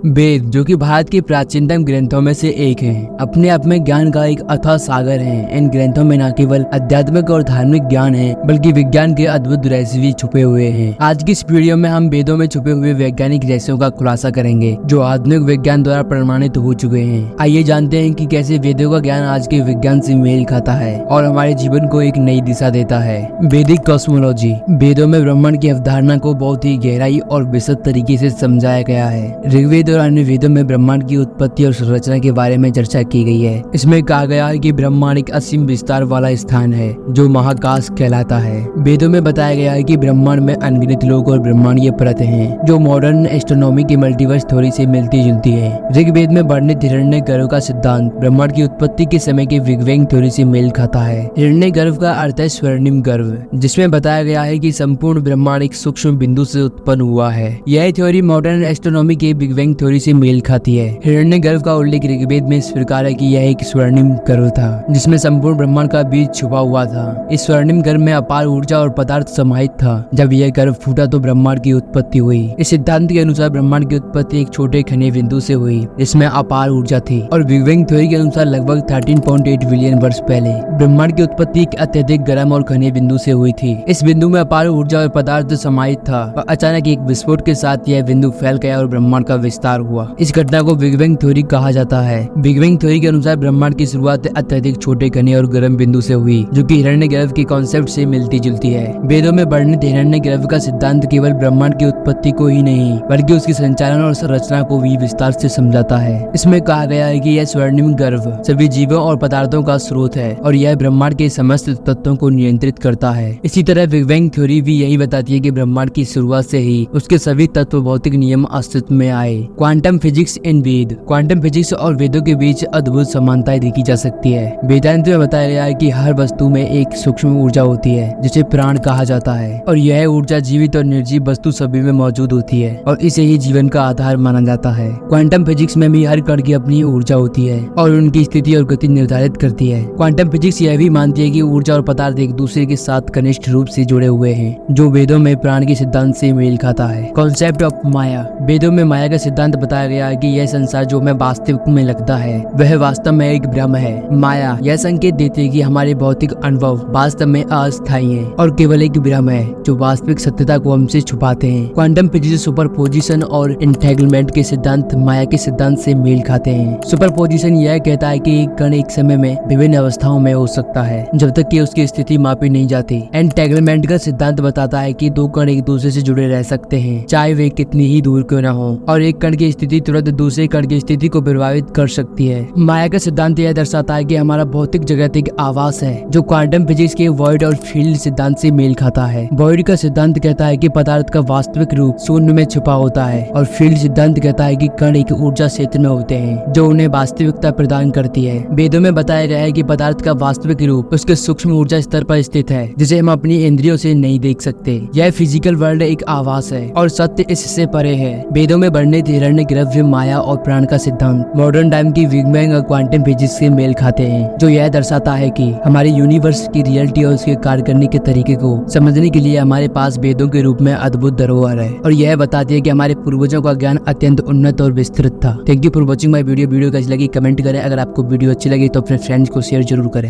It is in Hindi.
वेद, जो कि भारत के प्राचीनतम ग्रंथों में से एक है, अपने आप में ज्ञान का एक अथाह सागर है। इन ग्रंथों में न केवल आध्यात्मिक और धार्मिक ज्ञान है, बल्कि विज्ञान के अद्भुत रहस्य भी छुपे हुए हैं। आज की इस वीडियो में हम वेदों में छुपे हुए वैज्ञानिक रहस्यों का खुलासा करेंगे, जो आधुनिक विज्ञान द्वारा प्रमाणित हो चुके हैं। आइए जानते हैं कि कैसे वेदों का ज्ञान आज के विज्ञान से मेल खाता है और हमारे जीवन को एक नई दिशा देता है। वैदिक कॉस्मोलॉजी। वेदों में ब्रह्मांड की अवधारणा को बहुत ही गहराई और विस्तृत तरीके से समझाया गया है। ऋग्वेद और अन्य वेदों में ब्रह्मांड की उत्पत्ति और संरचना के बारे में चर्चा की गई है। इसमें कहा गया है कि ब्रह्मांड एक असीम विस्तार वाला स्थान है, जो महाकाश कहलाता है। वेदों में बताया गया है कि ब्रह्मांड में अनगिनत लोक और ब्रह्मांडीय परत हैं, जो मॉडर्न एस्ट्रोनॉमी की मल्टीवर्स थ्योरी से मिलती जुलती है। ऋग्वेद में वर्णित हिरण्यगर्भ का सिद्धांत ब्रह्मांड की उत्पत्ति के समय के बिग बैंग थ्योरी से मेल खाता है। हिरण्यगर्भ का अर्थ है स्वर्णिम गर्भ, जिसमें बताया गया है कि संपूर्ण ब्रह्मांड एक सूक्ष्म बिंदु से उत्पन्न हुआ है। यह थ्योरी मॉडर्न एस्ट्रोनॉमी के बिग बैंग थ्योरी से मेल खाती है। हिरण्यगर्भ का उल्लेख ऋग्वेद में इस प्रकार है कि यह एक स्वर्णिम गर्भ था, जिसमें संपूर्ण ब्रह्मांड का बीज छुपा हुआ था। इस स्वर्णिम गर्भ में अपार ऊर्जा और पदार्थ समाहित था। जब यह गर्भ फूटा तो ब्रह्मांड की उत्पत्ति हुई। इस सिद्धांत के अनुसार ब्रह्मांड की उत्पत्ति एक छोटे खनिज बिंदु से हुई, जिसमें अपार ऊर्जा थी, और बिग बैंग थ्योरी के अनुसार लगभग 13.8 बिलियन वर्ष पहले ब्रह्मांड की उत्पत्ति एक अत्यधिक गर्म और खनिज बिंदु से हुई थी। इस बिंदु में अपार ऊर्जा और पदार्थ समाहित था, और अचानक एक विस्फोट के साथ यह बिंदु फैल गया और ब्रह्मांड का विस्तार हुआ। इस घटना को बिग बैंग थ्योरी कहा जाता है। बिग बैंग थ्योरी के अनुसार ब्रह्मांड की शुरुआत अत्यधिक छोटे खनिज और गर्म बिंदु से हुई, जो कि हिरण्यगर्भ के कॉन्सेप्ट से मिलती जुलती है। वेदों में वर्णित हिरण्यगर्भ का सिद्धांत केवल ब्रह्मांड की उत्पत्ति को ही नहीं, बल्कि उसकी संचालन और संरचना को भी विस्तार से समझाता है। इसमें कहा गया है कि यह स्वर्णिम गर्भ सभी जीवों और पदार्थों का स्रोत है, और यह ब्रह्मांड के समस्त तत्वों को नियंत्रित करता है। इसी तरह बिग बैंग थ्योरी भी यही बताती है कि ब्रह्मांड की शुरुआत से ही उसके सभी तत्व भौतिक नियम अस्तित्व में आए। Quantum physics in Veda. Quantum physics और वेदों के बीच अद्भुत समानताएं देखी जा सकती है। वेदांत में बताया गया है कि हर वस्तु में एक सूक्ष्म ऊर्जा होती है, जिसे प्राण कहा जाता है, और यह ऊर्जा जीवित और निर्जीव वस्तु सभी में मौजूद होती है, और इसे ही जीवन का आधार माना जाता है। क्वांटम फिजिक्स में भी हर कण की अपनी ऊर्जा होती है, और उनकी स्थिति और गति निर्धारित करती है। क्वांटम फिजिक्स यह भी मानती है कि ऊर्जा और पदार्थ एक दूसरे के साथ घनिष्ठ रूप से जुड़े हुए हैं, जो वेदों में प्राण के सिद्धांत से मेल खाता है। कॉन्सेप्ट ऑफ माया। वेदों में माया का सिद्धांत बताया गया है कि यह संसार जो हमें वास्तविक में लगता है, वह वास्तव में एक भ्रम है। माया यह संकेत देती है कि हमारे भौतिक अनुभव वास्तव में अस्थायी हैं और केवल एक भ्रम है, जो वास्तविक सत्यता को हमसे छुपाते हैं। क्वांटम फिजिक्स सुपरपोजिशन और एंटेंगलमेंट के सिद्धांत माया के सिद्धांत से मेल खाते हैं। सुपरपोजिशन यह कहता है कि एक कण एक समय में विभिन्न अवस्थाओं में हो सकता है, जब तक कि उसकी स्थिति मापी नहीं जाती। एंटेंगलमेंट का सिद्धांत बताता है कि दो कण एक दूसरे से जुड़े रह सकते हैं, चाहे वे कितनी ही दूर क्यों न हो, और एक कण की स्थिति तुरंत दूसरे कण की स्थिति को प्रभावित कर सकती है। माया का सिद्धांत यह दर्शाता है कि हमारा भौतिक जगत एक आवास है, जो क्वांटम फिजिक्स के वॉइड और फील्ड सिद्धांत से मेल खाता है। वॉइड का सिद्धांत कहता है कि पदार्थ का वास्तविक रूप शून्य में छुपा होता है, और फील्ड सिद्धांत कहता है कि कण एक ऊर्जा क्षेत्र में होते हैं, जो उन्हें वास्तविकता प्रदान करती है। वेदों में बताया गया है कि पदार्थ का वास्तविक रूप उसके सूक्ष्म ऊर्जा स्तर पर स्थित है, जिसे हम अपनी इंद्रियों से नहीं देख सकते। यह फिजिकल वर्ल्ड एक आवास है, और सत्य इससे परे है। वेदों में वर्णित हिरण्यगर्भ, माया और प्राण का सिद्धांत मॉडर्न टाइम की बिग बैंग और क्वांटम फिजिक्स से मेल खाते हैं, जो यह दर्शाता है कि हमारे यूनिवर्स की रियलिटी और उसके कार्य करने के तरीके को समझने के लिए हमारे पास वेदों के रूप में अद्भुत धरोहर है, और यह बताती है कि हमारे पूर्वजों का ज्ञान अत्यंत उन्नत और विस्तृत था। Thank you for watching my video. Video कैसी लगी कमेंट करें। अगर आपको वीडियो अच्छी लगी तो अपने फ्रेंड्स को शेयर जरूर करें।